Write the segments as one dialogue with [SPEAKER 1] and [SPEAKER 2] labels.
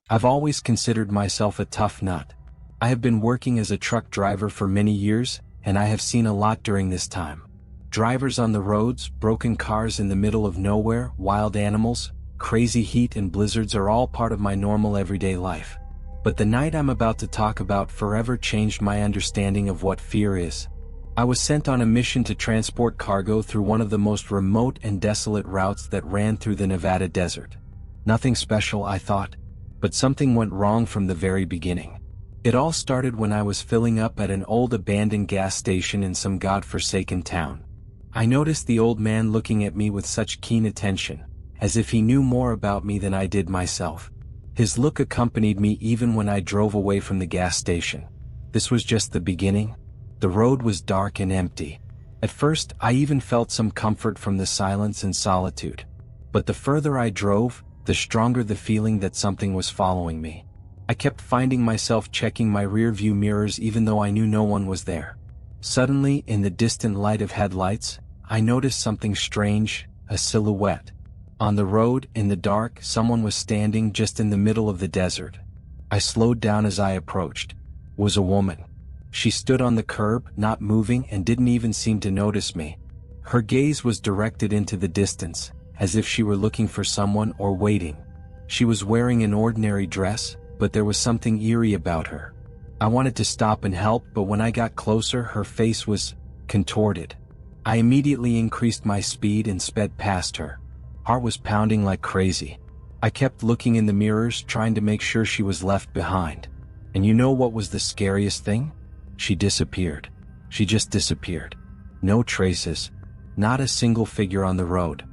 [SPEAKER 1] I've always considered myself a tough nut. I have been working as a truck driver for many years, and I have seen a lot during this time. Drivers on the roads, broken cars in the middle of nowhere, wild animals, crazy heat and blizzards are all part of my normal everyday life. But the night I'm about to talk about forever changed my understanding of what fear is. I was sent on a mission to transport cargo through one of the most remote and desolate routes that ran through the Nevada desert. Nothing special, I thought, but something went wrong from the very beginning. It all started when I was filling up at an old abandoned gas station in some godforsaken town. I noticed the old man looking at me with such keen attention, as if he knew more about me than I did myself. His look accompanied me even when I drove away from the gas station. This was just the beginning. The road was dark and empty. At first, I even felt some comfort from the silence and solitude. But the further I drove, the stronger the feeling that something was following me. I kept finding myself checking my rear-view mirrors even though I knew no one was there. Suddenly, in the distant light of headlights, I noticed something strange, a silhouette. On the road, in the dark, someone was standing just in the middle of the desert. I slowed down as I approached. It was a woman. She stood on the curb, not moving, and didn't even seem to notice me. Her gaze was directed into the distance, as if she were looking for someone or waiting. She was wearing an ordinary dress, but there was something eerie about her. I wanted to stop and help, but when I got closer, her face was contorted. I immediately increased my speed and sped past her. Heart was pounding like crazy. I kept looking in the mirrors, trying to make sure she was left behind. And you know what was the scariest thing? She disappeared. She just disappeared. No traces. Not a single figure on the road.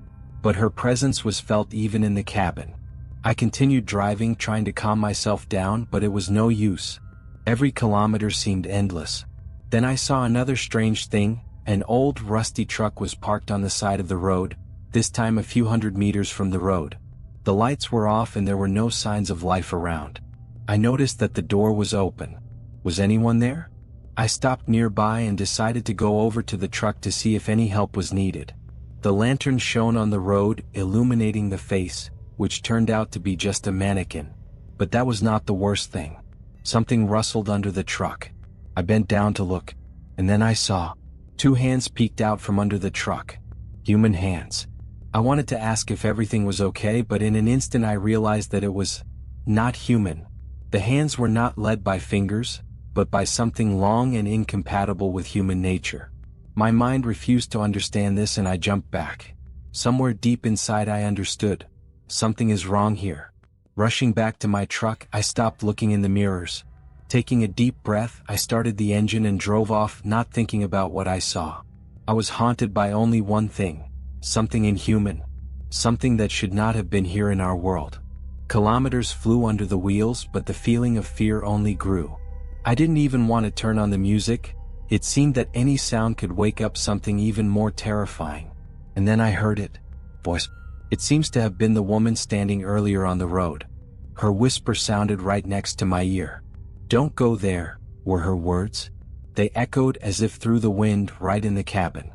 [SPEAKER 1] But her presence was felt even in the cabin. I continued driving, trying to calm myself down, but it was no use. Every kilometer seemed endless. Then I saw another strange thing. An old, rusty truck was parked on the side of the road, this time a few hundred meters from the road. The lights were off and there were no signs of life around. I noticed that the door was open. Was anyone there? I stopped nearby and decided to go over to the truck to see if any help was needed. The lantern shone on the road, illuminating the face, which turned out to be just a mannequin. But that was not the worst thing. Something rustled under the truck. I bent down to look, and then I saw 2 hands peeked out from under the truck. Human hands. I wanted to ask if everything was okay, but in an instant I realized that it was not human. The hands were not led by fingers, but by something long and incompatible with human nature. My mind refused to understand this and I jumped back. Somewhere deep inside I understood. Something is wrong here. Rushing back to my truck, I stopped looking in the mirrors. Taking a deep breath, I started the engine and drove off, not thinking about what I saw. I was haunted by only one thing. Something inhuman. Something that should not have been here in our world. Kilometers flew under the wheels, but the feeling of fear only grew. I didn't even want to turn on the music. It seemed that any sound could wake up something even more terrifying. And then I heard it. Voice. It seems to have been the woman standing earlier on the road. Her whisper sounded right next to my ear. "Don't go there," were her words. They echoed as if through the wind right in the cabin.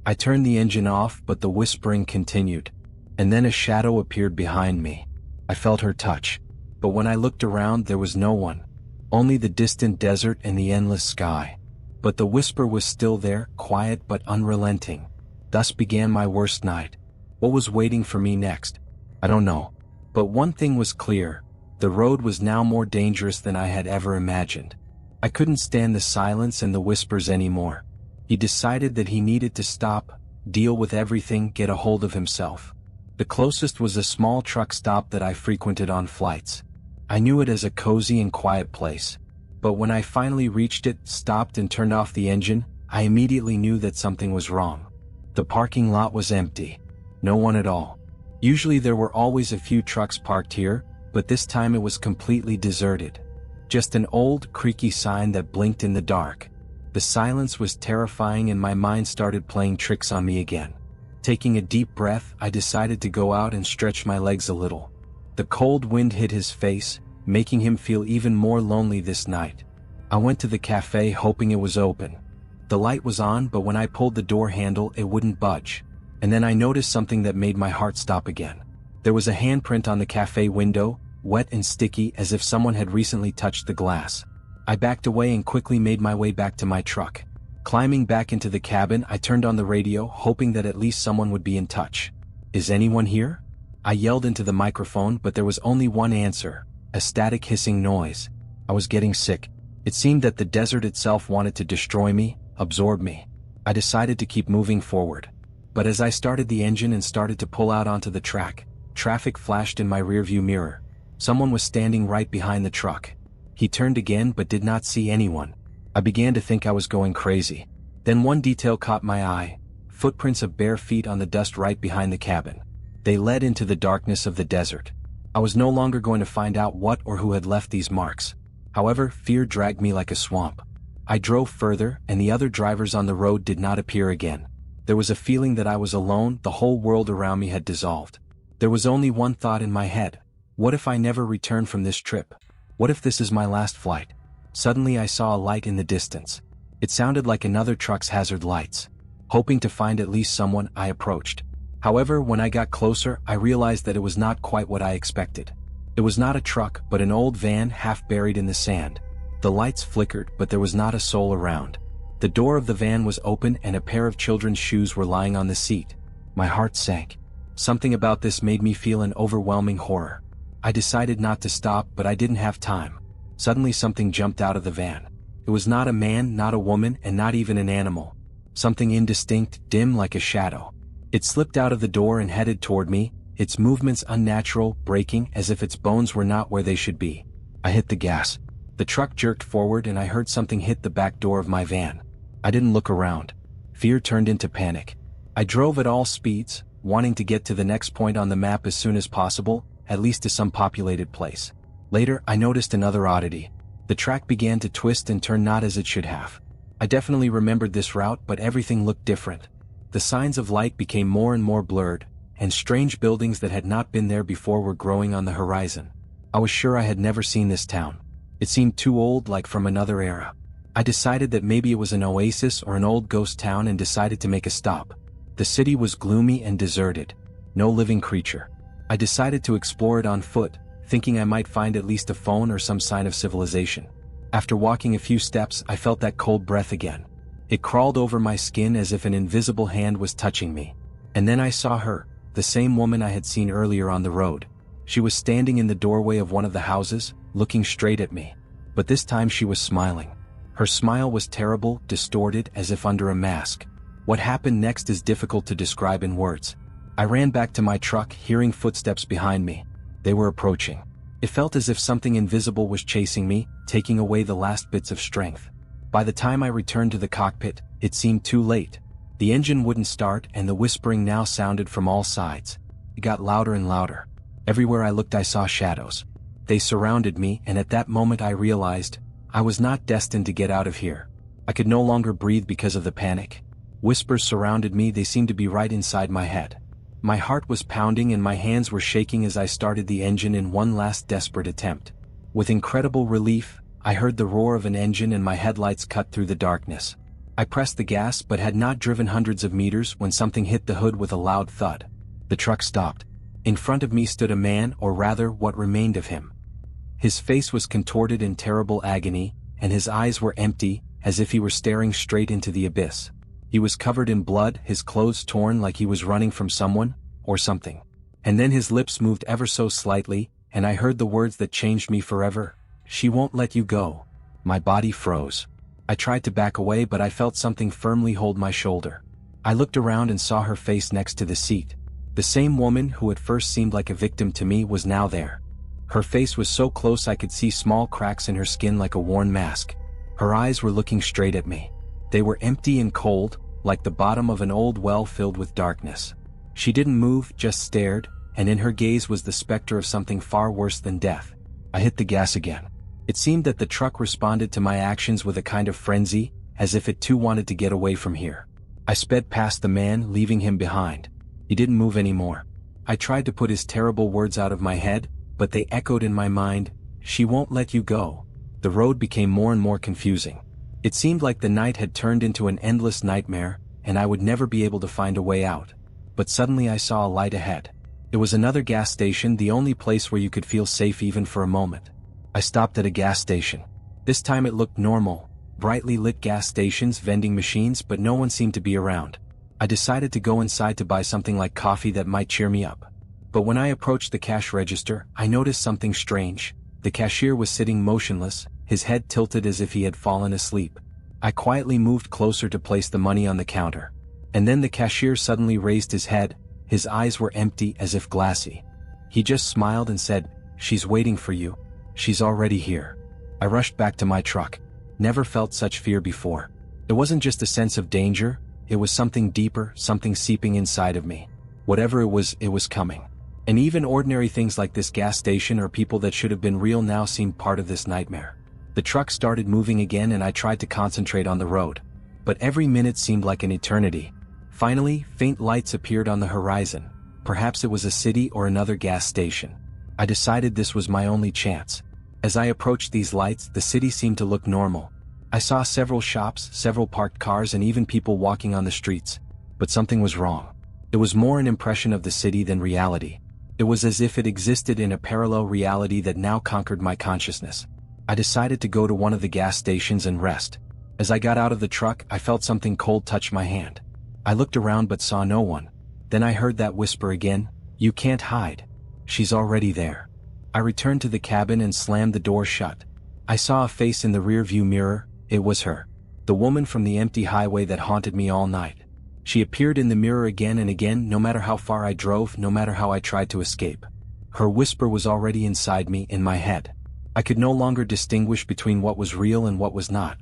[SPEAKER 1] I turned the engine off, but the whispering continued. And then a shadow appeared behind me. I felt her touch. But when I looked around, there was no one. Only the distant desert and the endless sky. But the whisper was still there, quiet but unrelenting. Thus began my worst night. What was waiting for me next? I don't know. But one thing was clear. The road was now more dangerous than I had ever imagined. I couldn't stand the silence and the whispers anymore. He decided that he needed to stop, deal with everything, get a hold of himself. The closest was a small truck stop that I frequented on flights. I knew it as a cozy and quiet place. But when I finally reached it, stopped and turned off the engine, I immediately knew that something was wrong. The parking lot was empty. No one at all. Usually there were always a few trucks parked here, but this time it was completely deserted. Just an old, creaky sign that blinked in the dark. The silence was terrifying and my mind started playing tricks on me again. Taking a deep breath, I decided to go out and stretch my legs a little. The cold wind hit his face, making him feel even more lonely this night. I went to the cafe hoping it was open. The light was on, but when I pulled the door handle, it wouldn't budge. And then I noticed something that made my heart stop again. There was a handprint on the cafe window, wet and sticky as if someone had recently touched the glass. I backed away and quickly made my way back to my truck. Climbing back into the cabin, I turned on the radio, hoping that at least someone would be in touch. "Is anyone here?" I yelled into the microphone, but there was only one answer, a static hissing noise. I was getting sick. It seemed that the desert itself wanted to destroy me, absorb me. I decided to keep moving forward. But as I started the engine and started to pull out onto the track, traffic flashed in my rearview mirror. Someone was standing right behind the truck. He turned again but did not see anyone. I began to think I was going crazy. Then one detail caught my eye, footprints of bare feet on the dust right behind the cabin. They led into the darkness of the desert. I was no longer going to find out what or who had left these marks. However, fear dragged me like a swamp. I drove further, and the other drivers on the road did not appear again. There was a feeling that I was alone, the whole world around me had dissolved. There was only one thought in my head. What if I never return from this trip? What if this is my last flight? Suddenly I saw a light in the distance. It sounded like another truck's hazard lights. Hoping to find at least someone, I approached. However, when I got closer, I realized that it was not quite what I expected. It was not a truck, but an old van half buried in the sand. The lights flickered, but there was not a soul around. The door of the van was open and a pair of children's shoes were lying on the seat. My heart sank. Something about this made me feel an overwhelming horror. I decided not to stop, but I didn't have time. Suddenly something jumped out of the van. It was not a man, not a woman, and not even an animal. Something indistinct, dim like a shadow. It slipped out of the door and headed toward me, its movements unnatural, breaking as if its bones were not where they should be. I hit the gas. The truck jerked forward and I heard something hit the back door of my van. I didn't look around. Fear turned into panic. I drove at all speeds, wanting to get to the next point on the map as soon as possible, at least to some populated place. Later, I noticed another oddity. The track began to twist and turn not as it should have. I definitely remembered this route, but everything looked different. The signs of light became more and more blurred, and strange buildings that had not been there before were growing on the horizon. I was sure I had never seen this town. It seemed too old, like from another era. I decided that maybe it was an oasis or an old ghost town and decided to make a stop. The city was gloomy and deserted. No living creature. I decided to explore it on foot, thinking I might find at least a phone or some sign of civilization. After walking a few steps, I felt that cold breath again. It crawled over my skin as if an invisible hand was touching me. And then I saw her, the same woman I had seen earlier on the road. She was standing in the doorway of one of the houses, looking straight at me. But this time she was smiling. Her smile was terrible, distorted, as if under a mask. What happened next is difficult to describe in words. I ran back to my truck, hearing footsteps behind me. They were approaching. It felt as if something invisible was chasing me, taking away the last bits of strength. By the time I returned to the cockpit, it seemed too late. The engine wouldn't start and the whispering now sounded from all sides. It got louder and louder. Everywhere I looked I saw shadows. They surrounded me, and at that moment I realized I was not destined to get out of here. I could no longer breathe because of the panic. Whispers surrounded me, they seemed to be right inside my head. My heart was pounding and my hands were shaking as I started the engine in one last desperate attempt. With incredible relief, I heard the roar of an engine and my headlights cut through the darkness. I pressed the gas but had not driven hundreds of meters when something hit the hood with a loud thud. The truck stopped. In front of me stood a man, or rather what remained of him. His face was contorted in terrible agony, and his eyes were empty, as if he were staring straight into the abyss. He was covered in blood, his clothes torn like he was running from someone, or something. And then his lips moved ever so slightly, and I heard the words that changed me forever. "She won't let you go." My body froze. I tried to back away, but I felt something firmly hold my shoulder. I looked around and saw her face next to the seat. The same woman who at first seemed like a victim to me was now there. Her face was so close I could see small cracks in her skin like a worn mask. Her eyes were looking straight at me. They were empty and cold, like the bottom of an old well filled with darkness. She didn't move, just stared, and in her gaze was the specter of something far worse than death. I hit the gas again. It seemed that the truck responded to my actions with a kind of frenzy, as if it too wanted to get away from here. I sped past the man, leaving him behind. He didn't move anymore. I tried to put his terrible words out of my head, but they echoed in my mind. "She won't let you go." The road became more and more confusing. It seemed like the night had turned into an endless nightmare, and I would never be able to find a way out. But suddenly I saw a light ahead. It was another gas station, the only place where you could feel safe even for a moment. I stopped at a gas station. This time it looked normal, brightly lit gas stations, vending machines, but no one seemed to be around. I decided to go inside to buy something like coffee that might cheer me up. But when I approached the cash register, I noticed something strange. The cashier was sitting motionless, his head tilted as if he had fallen asleep. I quietly moved closer to place the money on the counter. And then the cashier suddenly raised his head, his eyes were empty as if glassy. He just smiled and said, "She's waiting for you. She's already here." I rushed back to my truck. Never felt such fear before. It wasn't just a sense of danger, it was something deeper, something seeping inside of me. Whatever it was coming. And even ordinary things like this gas station or people that should have been real now seemed part of this nightmare. The truck started moving again and I tried to concentrate on the road. But every minute seemed like an eternity. Finally, faint lights appeared on the horizon. Perhaps it was a city or another gas station. I decided this was my only chance. As I approached these lights, the city seemed to look normal. I saw several shops, several parked cars, and even people walking on the streets. But something was wrong. It was more an impression of the city than reality. It was as if it existed in a parallel reality that now conquered my consciousness. I decided to go to one of the gas stations and rest. As I got out of the truck, I felt something cold touch my hand. I looked around but saw no one. Then I heard that whisper again, "You can't hide. She's already there." I returned to the cabin and slammed the door shut. I saw a face in the rearview mirror. It was her. The woman from the empty highway that haunted me all night. She appeared in the mirror again and again, no matter how far I drove, no matter how I tried to escape. Her whisper was already inside me, in my head. I could no longer distinguish between what was real and what was not.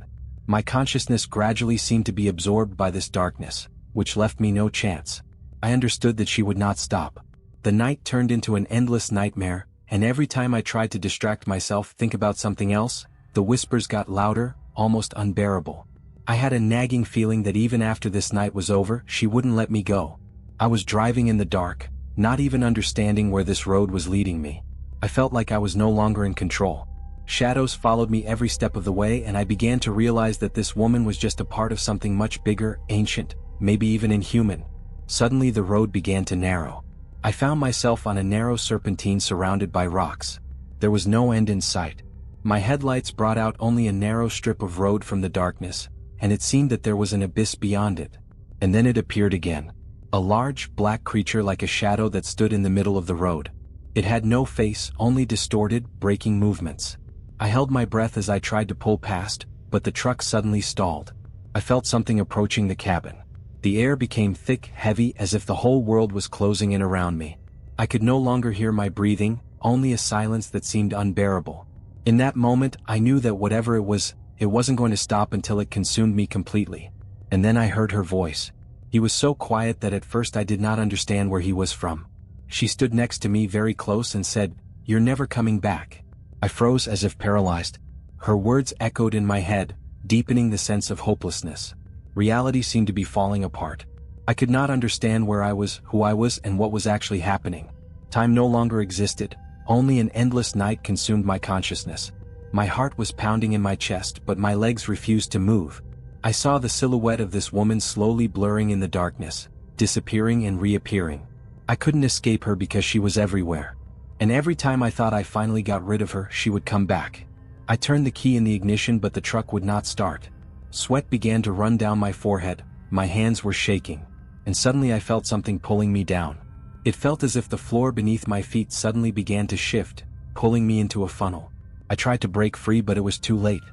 [SPEAKER 1] My consciousness gradually seemed to be absorbed by this darkness, which left me no chance. I understood that she would not stop. The night turned into an endless nightmare, and every time I tried to distract myself, think about something else, the whispers got louder, almost unbearable. I had a nagging feeling that even after this night was over, she wouldn't let me go. I was driving in the dark, not even understanding where this road was leading me. I felt like I was no longer in control. Shadows followed me every step of the way, and I began to realize that this woman was just a part of something much bigger, ancient, maybe even inhuman. Suddenly the road began to narrow. I found myself on a narrow serpentine surrounded by rocks. There was no end in sight. My headlights brought out only a narrow strip of road from the darkness, and it seemed that there was an abyss beyond it. And then it appeared again. A large, black creature like a shadow that stood in the middle of the road. It had no face, only distorted, breaking movements. I held my breath as I tried to pull past, but the truck suddenly stalled. I felt something approaching the cabin. The air became thick, heavy, as if the whole world was closing in around me. I could no longer hear my breathing, only a silence that seemed unbearable. In that moment, I knew that whatever it wasn't going to stop until it consumed me completely. And then I heard her voice. He was so quiet that at first I did not understand where he was from. She stood next to me very close and said, "You're never coming back." I froze as if paralyzed. Her words echoed in my head, deepening the sense of hopelessness. Reality seemed to be falling apart. I could not understand where I was, who I was, and what was actually happening. Time no longer existed. Only an endless night consumed my consciousness. My heart was pounding in my chest, but my legs refused to move. I saw the silhouette of this woman slowly blurring in the darkness, disappearing and reappearing. I couldn't escape her because she was everywhere. And every time I thought I finally got rid of her, she would come back. I turned the key in the ignition, but the truck would not start. Sweat began to run down my forehead, my hands were shaking, and suddenly I felt something pulling me down. It felt as if the floor beneath my feet suddenly began to shift, pulling me into a funnel. I tried to break free, but it was too late.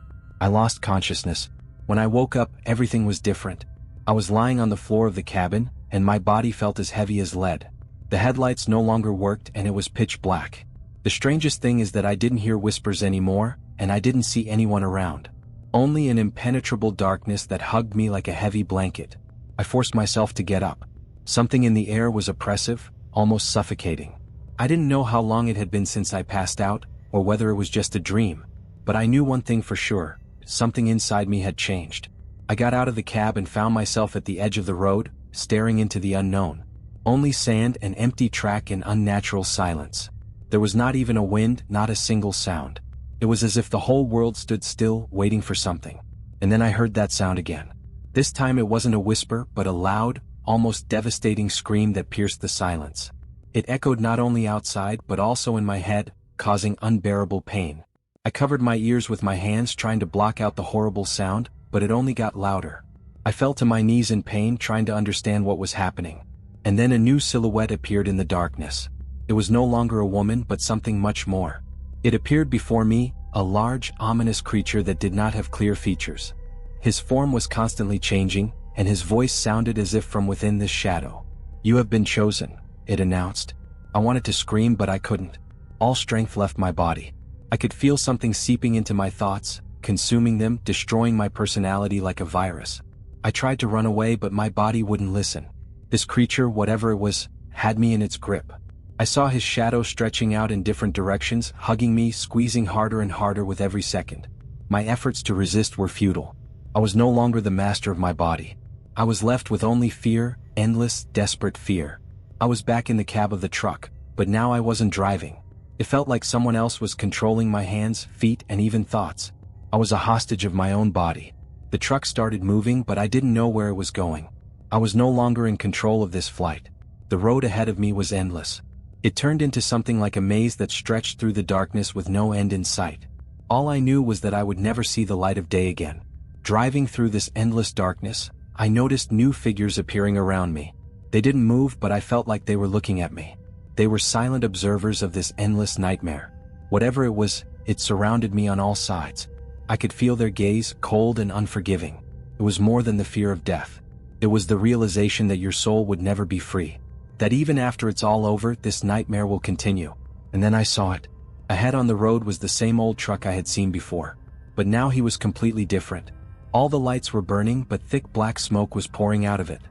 [SPEAKER 1] I lost consciousness. When I woke up, everything was different. I was lying on the floor of the cabin, and my body felt as heavy as lead. The headlights no longer worked, and it was pitch black. The strangest thing is that I didn't hear whispers anymore, and I didn't see anyone around. Only an impenetrable darkness that hugged me like a heavy blanket. I forced myself to get up. Something in the air was oppressive, almost suffocating. I didn't know how long it had been since I passed out, or whether it was just a dream. But I knew one thing for sure, something inside me had changed. I got out of the cab and found myself at the edge of the road, staring into the unknown. Only sand, an empty track, and unnatural silence. There was not even a wind, not a single sound. It was as if the whole world stood still, waiting for something. And then I heard that sound again. This time it wasn't a whisper, but a loud, almost devastating scream that pierced the silence. It echoed not only outside but also in my head, causing unbearable pain. I covered my ears with my hands trying to block out the horrible sound, but it only got louder. I fell to my knees in pain trying to understand what was happening. And then a new silhouette appeared in the darkness. It was no longer a woman but something much more. It appeared before me, a large, ominous creature that did not have clear features. His form was constantly changing, and his voice sounded as if from within this shadow. "You have been chosen," it announced. I wanted to scream but I couldn't. All strength left my body. I could feel something seeping into my thoughts, consuming them, destroying my personality like a virus. I tried to run away but my body wouldn't listen. This creature, whatever it was, had me in its grip. I saw his shadow stretching out in different directions, hugging me, squeezing harder and harder with every second. My efforts to resist were futile. I was no longer the master of my body. I was left with only fear, endless, desperate fear. I was back in the cab of the truck, but now I wasn't driving. It felt like someone else was controlling my hands, feet, and even thoughts. I was a hostage of my own body. The truck started moving but I didn't know where it was going. I was no longer in control of this flight. The road ahead of me was endless. It turned into something like a maze that stretched through the darkness with no end in sight. All I knew was that I would never see the light of day again. Driving through this endless darkness, I noticed new figures appearing around me. They didn't move but I felt like they were looking at me. They were silent observers of this endless nightmare. Whatever it was, it surrounded me on all sides. I could feel their gaze, cold and unforgiving. It was more than the fear of death. It was the realization that your soul would never be free. That even after it's all over, this nightmare will continue. And then I saw it. Ahead on the road was the same old truck I had seen before. But now he was completely different. All the lights were burning but thick black smoke was pouring out of it.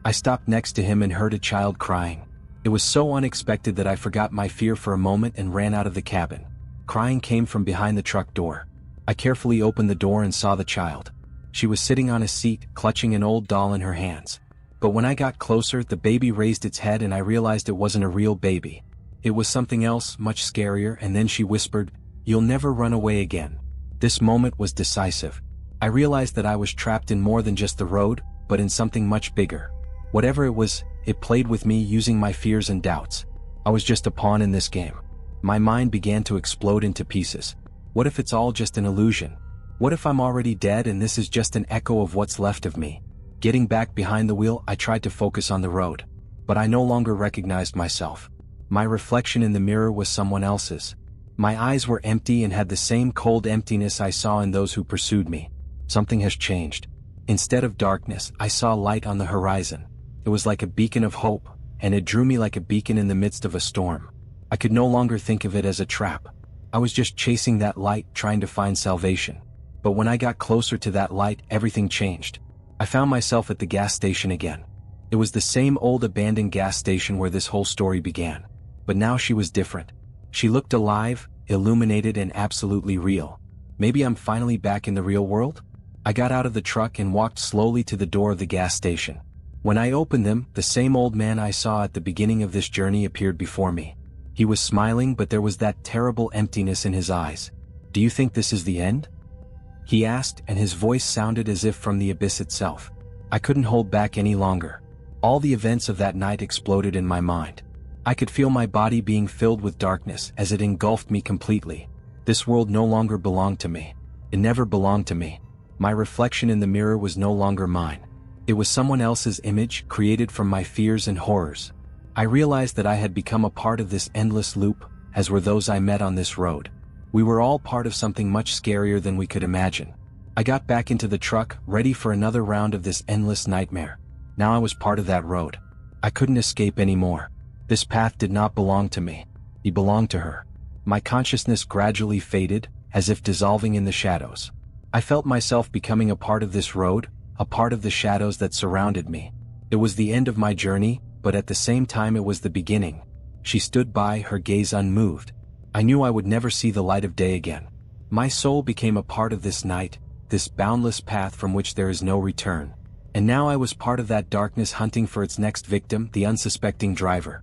[SPEAKER 1] I stopped next to him and heard a child crying. It was so unexpected that I forgot my fear for a moment and ran out of the cabin. Crying came from behind the truck door. I carefully opened the door and saw the child. She was sitting on a seat, clutching an old doll in her hands. But when I got closer, the baby raised its head and I realized it wasn't a real baby. It was something else, much scarier, and then she whispered, "You'll never run away again." This moment was decisive. I realized that I was trapped in more than just the road, but in something much bigger. Whatever it was, it played with me using my fears and doubts. I was just a pawn in this game. My mind began to explode into pieces. What if it's all just an illusion? What if I'm already dead and this is just an echo of what's left of me? Getting back behind the wheel, I tried to focus on the road. But I no longer recognized myself. My reflection in the mirror was someone else's. My eyes were empty and had the same cold emptiness I saw in those who pursued me. Something has changed. Instead of darkness, I saw light on the horizon. It was like a beacon of hope, and it drew me like a beacon in the midst of a storm. I could no longer think of it as a trap. I was just chasing that light, trying to find salvation. But when I got closer to that light, everything changed. I found myself at the gas station again. It was the same old abandoned gas station where this whole story began. But now she was different. She looked alive, illuminated and absolutely real. Maybe I'm finally back in the real world? I got out of the truck and walked slowly to the door of the gas station. When I opened them, the same old man I saw at the beginning of this journey appeared before me. He was smiling but there was that terrible emptiness in his eyes. "Do you think this is the end?" he asked, and his voice sounded as if from the abyss itself. I couldn't hold back any longer. All the events of that night exploded in my mind. I could feel my body being filled with darkness as it engulfed me completely. This world no longer belonged to me. It never belonged to me. My reflection in the mirror was no longer mine. It was someone else's image, created from my fears and horrors. I realized that I had become a part of this endless loop, as were those I met on this road. We were all part of something much scarier than we could imagine. I got back into the truck, ready for another round of this endless nightmare. Now I was part of that road. I couldn't escape anymore. This path did not belong to me. It belonged to her. My consciousness gradually faded, as if dissolving in the shadows. I felt myself becoming a part of this road, a part of the shadows that surrounded me. It was the end of my journey, but at the same time it was the beginning. She stood by, her gaze unmoved. I knew I would never see the light of day again. My soul became a part of this night, this boundless path from which there is no return. And now I was part of that darkness hunting for its next victim, the unsuspecting driver.